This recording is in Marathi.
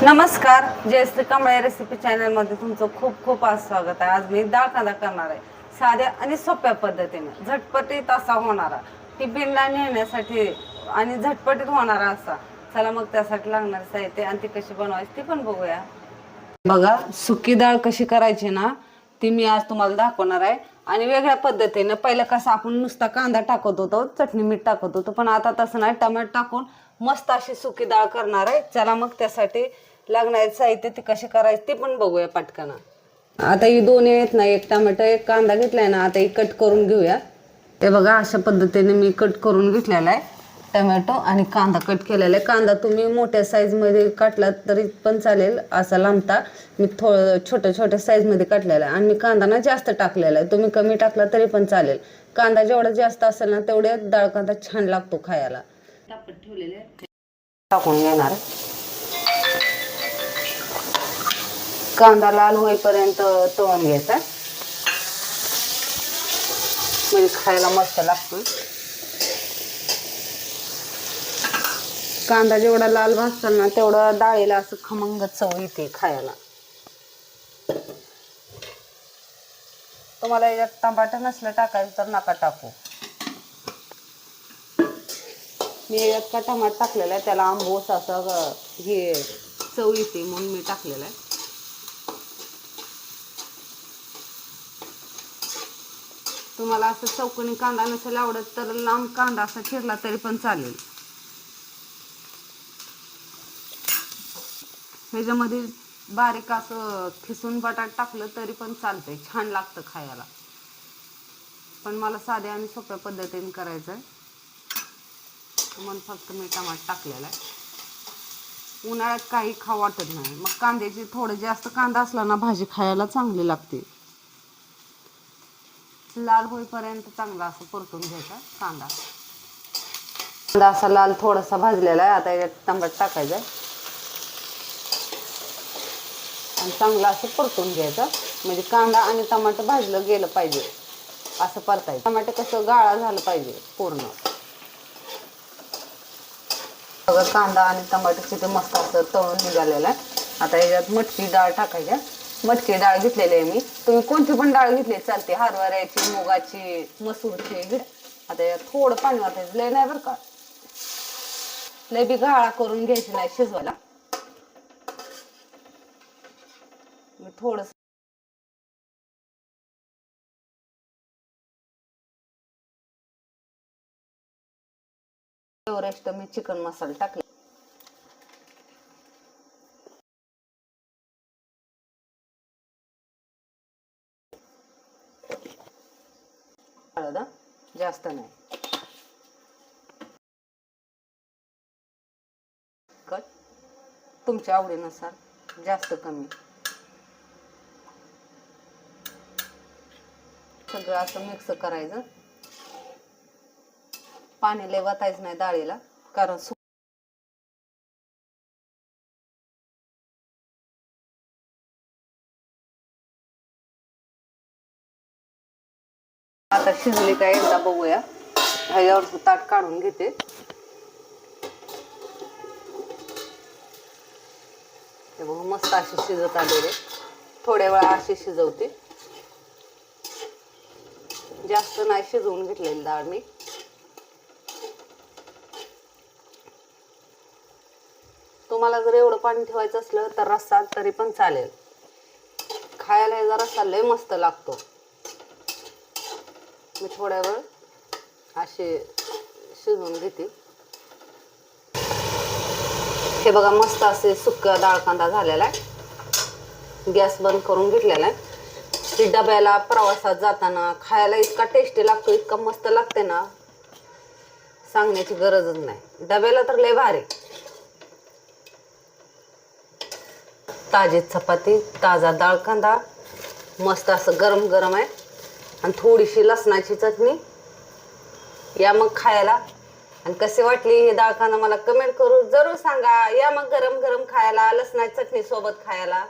नमस्कार, जयश्री कांबळे रेसिपी चॅनलमध्ये तुमचं खूप खूप आज स्वागत आहे। आज मी डाळ कांदा करणार आहे, साध्या आणि सोप्या पद्धतीने, झटपटीत असा होणारा, टिफिनला नेण्यासाठी आणि झटपटीत होणारा असा। चला मग त्यासाठी लागणारे साहित्य आणि ती कशी बनवायची ती पण बघूया। बघा, सुकी डाळ कशी करायची ना ती मी आज तुम्हाला दाखवणार आहे। आणि वेगळ्या पद्धतीने पहिलं कसं आपण नुसता कांदा टाकत होतो, चटणी मीठ टाकत होतो, पण आता तसं नाही, टमाटर टाकून मस्त अशी सुकी डाळ करणार आहे। चला मग त्यासाठी लागणारे साहित्य ती कशी करायची ते पण बघूया पटकन। आता ही दोन्ही आहेत ना, एक टमाटर एक कांदा घेतलाय ना, आता ही कट करून घेऊया। हे बघा, अशा पद्धतीने मी कट करून घेतलेला आहे टोमॅटो आणि कांदा कट केलेला आहे। कांदा तुम्ही मोठ्या साईजमध्ये काटला तरी पण चालेल, असा लांबता मी थोडं छोट्या छोट्या साईजमध्ये काटलेला आहे। आणि मी कांदा ना जास्त टाकलेला आहे, तुम्ही कमी टाकला तरी पण चालेल। कांदा जेवढा जास्त असेल ना तेवढे डाळ कांदा छान लागतो खायला। टाकून ठेवलेले टाकून घेणार, कांदा लाल होईपर्यंत तळून घ्यायचा, म्हणजे खायला मस्त लागतो। कांदा जेवढा लाल भाजताल ना तेवढं डाळीला असं खमंग चव येते खायला। तुम्हाला यात टमाटर नसलं टाकायचं तर नका टाकू, मी यात का टमाटर टाकलेला आहे, त्याला आंबोस असं हे चव येते म्हणून मी टाकलेला आहे। तुम्हाला असं चौकोनी कांदा नसेल आवडत तर लांब कांदा असा चिरला तरी पण चालेल। ह्याच्यामध्ये बारीक असं खिसून बटाट टाकलं तरी पण चालतंय, छान लागतं खायला। पण मला साध्या आणि सोप्या पद्धतीने करायचं आहे म्हणून फक्त मी टमाटर टाकलेला आहे। उन्हाळ्यात काही खाऊ वाटत नाही, मग कांद्याची थोडं जास्त कांदा असला ना भाजी खायला चांगली लागते। लाल होईपर्यंत चांगला असं परतून घ्यायचा कांदा। कांदा असा लाल थोडासा भाजलेला आहे, आता यात टमाटर टाकायचं आणि चांगला असं परतून घ्यायचं, म्हणजे कांदा आणि टमाटर भाजलं गेलं पाहिजे असं परतायचं। टमाटर कसं गाळा झालं पाहिजे पूर्ण। बघा, कांदा आणि टमाटरचे ते मस्त असं तळून निघालेलं आहे। आता याच्यात मटकी डाळ टाकायच्या, मटकी डाळ घेतलेली आहे मी, तुम्ही कोणती पण डाळ घेतली चालते, हरभऱ्याची, मुगाची, मसूरची। आता यात थोडं पाणी वाटायचं, लय नाही बरं का, लय बी गाळा करून घ्यायची नाही शिजवायला, थोडस एव्हरेस्ट मी चिकन मसाला टाकले, हळद जास्त नाही, कट तुमच्या आवडीनुसार जास्त कमी, सगळं असं मिक्स करायचं। पाणी लय वतायचं नाही डाळीला, कारण आता शिजली काय एकदा बघूया। ह्याच्यावर ताट काढून घेते, ते बघ मस्त अशी शिजत आलेले, थोड्या वेळा अशी शिजवते, जास्त नाही शिजवून घेतलेली डाळ मी। तुम्हाला जर एवढं पाणी ठेवायचं असलं तर रस्सा तरी पण चालेल, खायला जरा रस्सा लय मस्त लागतो। मी थोड्या वेळ असे शिजवून घेते। हे बघा, मस्त असे सुक्का डाळ कांदा झालेला आहे, गॅस बंद करून घेतलेला आहे। ती डब्याला प्रवासात जाताना खायला इतका टेस्टी लागतो, इतका मस्त लागते ना, सांगण्याची गरजच नाही, डब्याला तर लय भारी। ताजी चपाती, ताजा डाळ कांदा, मस्त असं गरम गरम आहे, आणि थोडीशी लसणाची चटणी, या मग खायला। आणि कशी वाटली ही डाळ कांदा मला कमेंट करून जरूर सांगा। या मग गरम गरम खायला, लसणाची चटणी सोबत खायला।